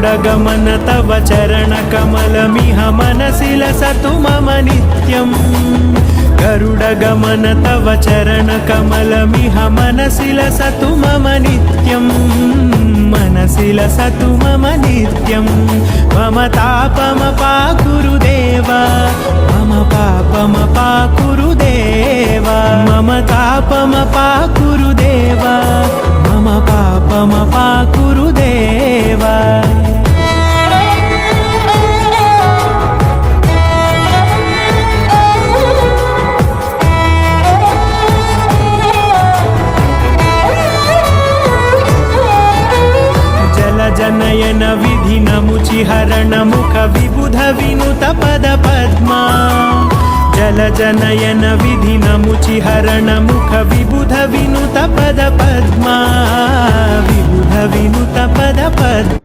गरुडगमन तव चरणकमलमिह मनसि लसतु मम नित्यम् गरुडगमन तव चरणकमलमिह मनसि लसतु मम नित्यम् मनसि लसतु मम नित्यम् मम तापमपाकुरुदेव मम पापमपाकुरुदेव मम तापमपाकुरुदेव मम पापमपाकुरुदेव जनयन विधि नमुचिहरण मुख विबुध विनुत पद पद्मा जल जनयन विधि नमुचिहरण मुख विबुध विनुत पद पद्मा विबुध विनुत पद पद्मा।